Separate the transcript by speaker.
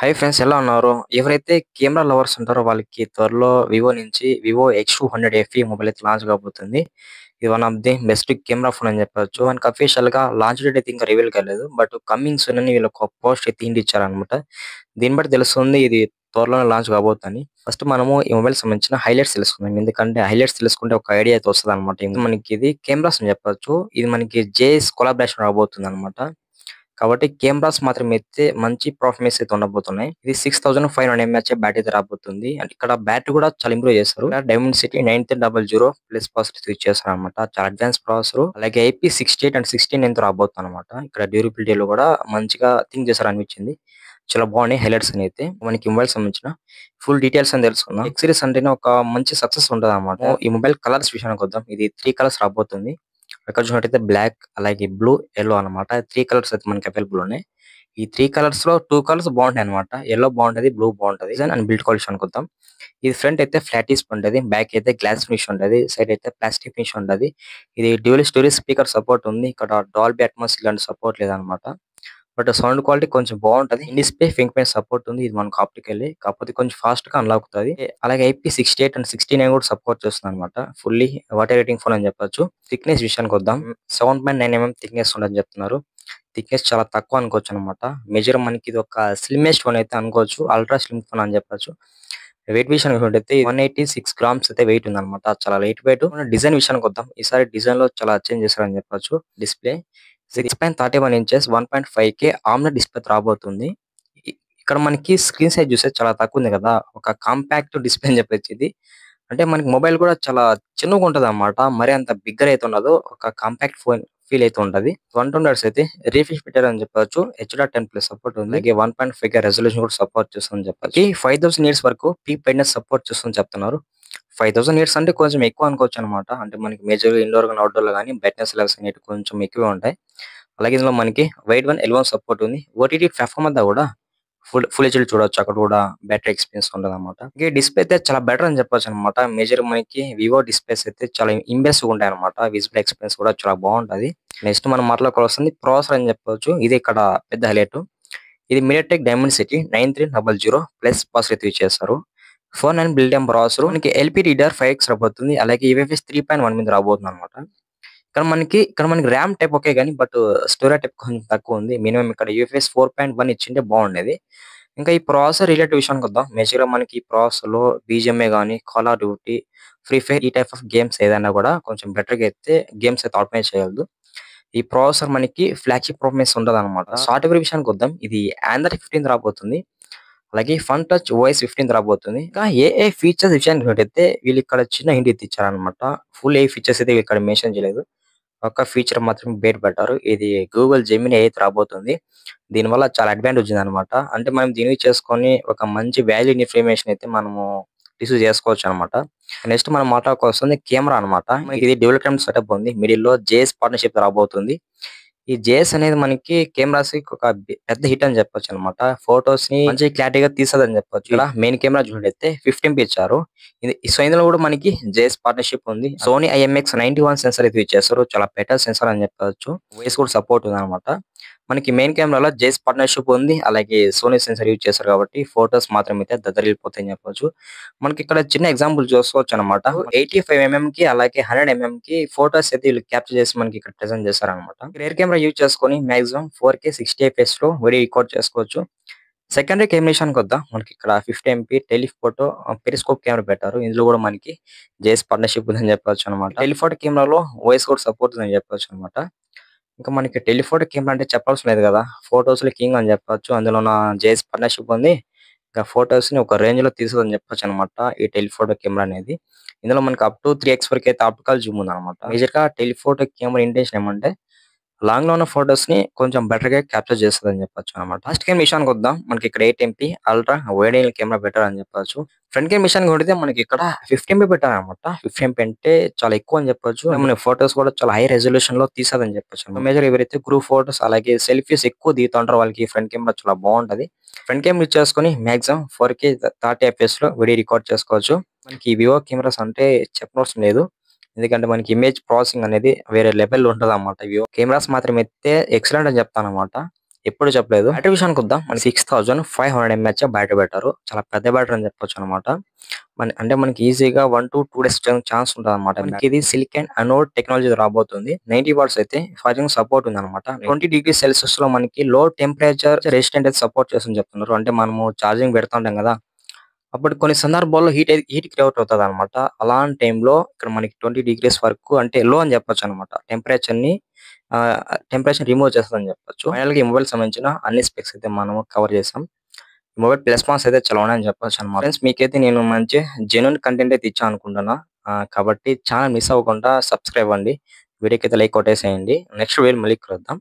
Speaker 1: Hi friends ఎలా ఉన్నారు? ఎవరైతే కెమెరా లవర్స్ ఉంటారో వాళ్ళకి త్వరలో వివో నుంచి వివో X200 FE మొబైల్ అయితే లాంచ్ కాబోతుంది. ఇది one of the best camera phone అని చెప్పొచ్చు. మనకి అఫీషియల్‌గా లాంచ్ డేట్ అయితే ఇంకా రివీల్ కాలేదు. బట్ కమింగ్ సూన్ అని వీళ్ళు ఒక పోస్ట్ అయితే హింట్ ఇచ్చారన్నమాట. దీన్ని బట్టి తెలుస్తుంది ఇది త్వరలోనే లాంచ్ కాబోతుందని. ఫస్ట్ మనము ఈ మొబైల్ సంబంధించిన హైలైట్స్ తెలుసుకుందాం. ఎందుకంటే హైలైట్స్ తెలుసుకుంటే ఒక ఐడియా అయితే వస్తదన్నమాట. మనకి ఇది కెమెరాస్ అని చెప్పొచ్చు. ఇది మనకి జేఎస్ కొలాబరేషన్ రాబోతుందన్నమాట. కాబట్టి కెమెరాస్ మాత్రం అయితే మంచి పర్ఫార్మెన్స్ అయితే ఉండబోతున్నాయి. ఇది 6500 ఎంఏహెచ్ బ్యాటరీ అయితే రాబోతుంది. అండ్ ఇక్కడ బ్యాటరీ కూడా చాలా ఇంప్రూవ్ చేశారు. Diamond city 9300 plus processor use చేస్తారన్నమాట. చాలా అడ్వాన్స్ ప్రాసెసర్. అలాగే IP68 అండ్ 16 తో రాబోతుంది అనమాట. ఇక్కడ డ్యూరబిలిటీలో కూడా మంచిగా థింక్ చేశారు అనిపించింది. చాలా బాగున్నాయి హైలైట్స్ అయితే మనకి మొబైల్ సంబంధించిన ఫుల్ డీటెయిల్స్ అని తెలుసుకుందాం. ఎక్స్ సిరీస్ అంటేనే ఒక మంచి సక్సెస్ ఉంటుంది అనమాట. ఈ మొబైల్ కలర్స్ విషయానికి వద్దాం. ఇది 3 కలర్స్ రాబోతుంది. ఇక్కడ చూసినట్టయితే బ్లాక్, అలాగే బ్లూ, యెల్లో అన్నమాట. 3 కలర్స్ అయితే మనకి అవైలబుల్ ఉన్నాయి. ఈ 3 కలర్స్ లో 2 కలర్స్ బాగుంటాయి అన్నమాట. యెల్లో బాగుంటది, బ్లూ బాగుంటది. డిజైన్ అండ్ బిల్డ్ క్వాలిటీ అనుకుందాం. ఇది ఫ్రంట్ అయితే ఫ్లాటిస్ ఉంటది. బ్యాక్ అయితే గ్లాస్ ఫినిష్ ఉంటది. సైడ్ అయితే ప్లాస్టిక్ ఫినిష్ ఉంటది. ఇది డ్యూయల్ స్టోరేజ్ స్పీకర్ సపోర్ట్ ఉంది. ఇక్కడ డాల్బీ అట్మాస్ ఇలాంటి సపోర్ట్ లేదన్నమాట. బట్ సౌండ్ క్వాలిటీ కొంచెం బాగుంటది. In display finger print support ఉంది. ఇది మనకు ఆప్టికల్లీ. కాకపోతే కొంచెం ఫాస్ట్ గా అన్లాక్ అవుతది. అలాగే IP68 అండ్ 69 కూడా సపోర్ట్ చేస్తుంది అనమాట. ఫుల్లీ వాటర్ రేటింగ్ ఫోన్ అని చెప్పొచ్చు. థిక్నెస్ విషయానికి వద్దాం. 7.9 mm థిక్నెస్ ఉండని చెప్తున్నారు. థిక్నెస్ చాలా తక్కువ అనుకోవచ్చు అనమాట. మేజర్ మనకి ఇది ఒక స్లిమ్మెస్ట్ ఫోన్ అయితే అనుకోవచ్చు. అల్ట్రా స్లిమ్ ఫోన్ అని చెప్పొచ్చు. వెయిట్ విషయానికి అయితే 186 గ్రామ్స్ అయితే వెయిట్ ఉందన్నమాట. చాలా లైట్ వెయిట్. డిజైన్ విషయానికి వద్దాం. ఈసారి డిజైన్ లో చాలా చేంజ్ చేశారని చెప్పొచ్చు. Display 6.31 inches 1.5K omelette display రాబోతుంది. ఇక్కడ మనకి స్క్రీన్ సైజ్ చూస్తే చాలా తక్కువ ఉంది కదా! ఒక కాంపాక్ట్ డిస్ప్లే అని చెప్పొచ్చు ఇది. అంటే మనకి మొబైల్ కూడా చాలా చిన్నగా ఉంటదన్నమాట. మరి అంత బిగ్గర్ అయితే ఉండదు. ఒక కాంపాక్ట్ ఫోన్ ఫీల్ అయితే ఉంటది. 120 హెర్ట్జ్ అయితే రిఫ్రెష్ పెట్టారని చెప్పొచ్చు. H.10+ సపోర్ట్ ఉంది. అలాగే 1.5K రెజల్యూషన్ కూడా సపోర్ట్ చేస్తుందని చెప్పొచ్చు. ఈ 5000 నిట్స్ వరకు పీక్ బ్రైట్నెస్ సపోర్ట్ చేస్తుందని చెప్తున్నారు. 5000 నిట్స్ అంటే కొంచెం ఎక్కువ అనుకోవచ్చు అనమాట. అంటే మనకి మేజర్‌గా ఇండోర్ గాని, అవుట్‌డోర్ లో గాని బ్రైట్నెస్ లెవెల్స్ అనేటివి కొంచెం ఎక్కువే ఉంటాయి. అలాగే ఇందులో మనకి వైడ్ వన్, L1 సపోర్ట్ ఉంది. ఓటీటీ ప్లాట్‌ఫార్మ్ అంతా కూడా ఫుల్ హెచ్‌డీ చూడొచ్చు. అక్కడ కూడా బ్యాటరీ ఎక్స్‌పీరియన్స్ ఉంటదన్నమాట. ఈ డిస్ప్లే అయితే చాలా బెటర్ అని చెప్పొచ్చన్నమాట. మేజర్ మనకి వివో డిస్ప్లేస్ అయితే చాలా ఇంప్రెసివ్‌గా ఉంటాయన్నమాట. విజువల్ ఎక్స్‌పీరియన్స్ కూడా చాలా బాగుంటది. నెక్స్ట్ మనం మాట్లాడుకోవాల్సింది ప్రాసెసర్ అని చెప్పొచ్చు. ఇది ఇక్కడ పెద్ద హైలైట్. ఇది MediaTek diamond city 9300 plus processor use చేస్తారు. 4 బిల్ట్ ఇన్ ప్రాసెసర్. మనకి LPDDR5X రాబోతుంది. అలాగే UFS 3.1 మీద రాబోతుందన్నమాట. ఇక్కడ మనకి ర్యామ్ టైప్ ఓకే గాని బట్ స్టోరేజ్ టైప్ కొంచెం తక్కువ ఉంది. మినిమమ్ ఇక్కడ UFS 4.1 ఇచ్చింటే బాగుండేది. ఇంకా ఈ ప్రాసెసర్ రిలేటెడ్ విషయానికి వద్దాం. మేజర్‌గా మనకి ఈ ప్రాసెసర్‌లో బీజీఎంఐ గాని, call of duty, free fire ఈ టైప్ ఆఫ్ గేమ్స్ ఏదైనా కూడా కొంచెం బెటర్‌గా అయితే గేమ్స్ అయితే ఆప్టిమైజ్ చేయగలదు. ఈ ప్రాసెసర్ మనకి ఫ్లాగ్‌షిప్ పర్ఫార్మెన్స్ ఉంటదన్నమాట. సాఫ్ట్‌వేర్ విషయానికి వద్దాం. ఇది ఆండ్రాయిడ్ 15 రాబోతుంది. అలాగే ఫన్ టచ్ ఓఎస్ 15 రాబోతుంది. ఇంకా ఏఐ ఫీచర్స్ విషయానికి వచ్చినట్టయితే వీళ్ళు ఇక్కడ చిన్న హింట్ అయితే ఇచ్చారన్నమాట. ఫుల్ ఏఐ ఫీచర్స్ అయితే ఇక్కడ మెన్షన్ చేయలేదు. ఒక ఫీచర్ మాత్రం బయట పెట్టారు. ఇది గూగుల్ జెమినీ అయితే రాబోతుంది. దీనివల్ల చాలా అడ్వాంటేజ్ ఉందన్నమాట. అంటే మనం దీన్ని యూజ్ చేసుకొని ఒక మంచి వాల్యూడ్ ఇన్ఫర్మేషన్ అయితే మనము రిసీవ్ చేసుకోవచ్చన్నమాట. నెక్స్ట్ మనం మాట్లాడుకోవాల్సింది కెమెరా అన్నమాట. మనకి ఇది డ్యూయల్ క్యామ్ సెటప్ ఉంది. మిడిల్‌లో జేఎస్ పార్ట్నర్‌షిప్ రాబోతుంది. ఈ జేఎస్ అనేది మనకి కెమెరాస్‌కి ఒక పెద్ద హిట్ అని చెప్పొచ్చన్నమాట. ఫోటోస్‌ని మంచి క్లారిటీగా తీస్తదని చెప్పొచ్చు. ఇక్కడ మెయిన్ కెమెరా చూసినట్టయితే 50 ఎంపీ ఇచ్చారు. ఇందులో కూడా మనకి జేఎస్ పార్ట్నర్‌షిప్ ఉంది. సోనీ IMX91 సెన్సార్ అయితే యూజ్ చేస్తారు. చాలా బెటర్ సెన్సార్ అని చెప్పొచ్చు. వాయిస్ కూడా సపోర్ట్ ఉందన్నమాట. మనకి మెయిన్ కెమెరాలో జేఎస్ పార్ట్నర్‌షిప్ ఉంది. అలాగే సోనీ సెన్సార్ యూజ్ చేస్తారు కాబట్టి ఫోటోస్ మాత్రం అయితే దద్దరిల్లిపోతాయని చెప్పొచ్చు. మనకి ఇక్కడ చిన్న ఎగ్జాంపుల్ చూసుకోవచ్చన్నమాట. 85 ఎంఎంకి అలాగే 100 ఎంఎంకి ఫోటోస్ అయితే వీళ్ళు క్యాప్చర్ చేసి మనకి ఇక్కడ ప్రెజెంట్ చేశారన్నమాట. రేర్ కెమెరా యూజ్ చేసుకొని మాక్సిమం 4K 60 fps లో వీడియో రికార్డ్ చేసుకోవచ్చు. సెకండరీ కెమెరా విషయానికి వద్దాం. మనకి ఇక్కడ 50 ఎంపీ టెలిఫోటో పెరిస్కోప్ కెమెరా పెట్టారు. ఇందులో కూడా మనకి జేఎస్ పార్ట్నర్‌షిప్ ఉందని చెప్పొచ్చు అన్నమాట. టెలిఫోటో కెమెరాలో వాయిస్ కూడా సపోర్ట్ ఉందని చెప్పొచ్చు అన్నమాట. ఇంకా మనకి టెలిఫోటో కెమెరా అంటే చెప్పాల్సిన లేదు కదా! ఫోటోస్‌లో కింగ్ అని చెప్పొచ్చు. అందులోన జేఎస్ పార్ట్నర్‌షిప్ ఉంది. ఇంకా ఫోటోస్‌ని ఒక రేంజ్‌లో తీస్తదని చెప్పొచ్చనమాట. ఈ టెలిఫోటో కెమెరా అనేది. ఇందులో మనకి అప్ టు 3x వరకు అయితే ఆప్టికల్ జూమ్ ఉందనమాట. మేజర్‌గా టెలిఫోటో కెమెరా ఇంటెన్షన్ ఏమంటే లాంగ్‌లో ఉన్న ఫోటోస్‌ని కొంచెం బెటర్‌గా క్యాప్చర్ చేస్తదని చెప్పొచ్చనమాట. First camera విషయానికొద్దాం. మనకి ఇక్కడ 8 MP ultra wide angle camera better అని చెప్పొచ్చు. ఫ్రంట్ కెమెరా విషయానికి కొడితే మనకి ఇక్కడ 50 ఎంపీ పెట్టారనమాట. 50 ఎంపీ అంటే చాలా ఎక్కువ అని చెప్పొచ్చు. మన ఫోటోస్ కూడా చాలా హై రిజల్యూషన్‌లో తీస్తదని చెప్పొచ్చు. మేజర్ ఎవరైతే గ్రూప్ ఫోటోస్ అలాగే సెల్ఫీస్ ఎక్కువ దిగుతుంటారో వాళ్ళకి ఫ్రంట్ కెమెరా చాలా బాగుంటది. ఫ్రంట్ కెమెరా యూజ్ చేసుకొని మాక్సిమం 4K 30 ఎఫ్‌పిఎస్‌లో వీడియో రికార్డ్ చేసుకోవచ్చు. మనకి వివో కెమెరాస్ అంటే చెప్పనవసరం లేదు. ఎందుకంటే మనకి ఇమేజ్ ప్రాసెసింగ్ అనేది వేరే లెవెల్‌లో ఉంటదన్నమాట. వివో కెమెరాస్ మాత్రం అయితే ఎక్సలెంట్ అని చెప్తానన్నమాట. ఎప్పుడు చెప్పలేదు. బ్యాటరీ విషయానికొద్దాం. మనకి 6500 ఎంఏహెచ్ బ్యాటరీ పెట్టారు. చాలా పెద్ద బ్యాటరీ అని చెప్పొచ్చనమాట. అంటే మనకి ఈజీగా 1-2 డేస్ ఛాన్స్ ఉంటదనమాట. మనకిది సిలికాన్ అనోడ్ టెక్నాలజీ రాబోతుంది. 90 వాట్స్ అయితే ఫాస్టింగ్ సపోర్ట్ ఉందనమాట. 20 డిగ్రీ సెల్సియస్‌లో మనకి లో టెంపరేచర్ రెసిస్టెంట్ అయితే సపోర్ట్ చేస్తుందని చెప్తున్నారు. అంటే మనము ఛార్జింగ్ పెడుతుంటాం గదా! అప్పుడు కొన్ని సందర్భాల్లో హీట్ క్రియేట్ అవుతదనమాట. అలాంటి టైంలో ఇక్కడ మనకి 20 డిగ్రీస్ వరకు అంటే లో అని చెప్పొచ్చనమాట. టెంపరేచర్ రిమూవ్ చేస్తదని చెప్పొచ్చు. ఫైనల్‌గా ఈ మొబైల్‌కి సంబంధించిన అన్ని స్పెక్స్ అయితే మనము కవర్ చేసాం. ఈ మొబైల్ ప్లస్ పాయింట్స్ అయితే చాలా ఉన్నాయని చెప్పొచ్చనమాట. ఫ్రెండ్స్ మీకైతే నేను మంచి జెన్యూన్ కంటెంట్ అయితే ఇచ్చాను అనుకుంటున్నా. కాబట్టి ఛానెల్ మిస్ అవ్వకుండా సబ్స్క్రైబ్ అవ్వండి. వీడియోకైతే లైక్ కొట్టేసేయండి. నెక్స్ట్ వీడియోలో మళ్ళీ కలుద్దాం.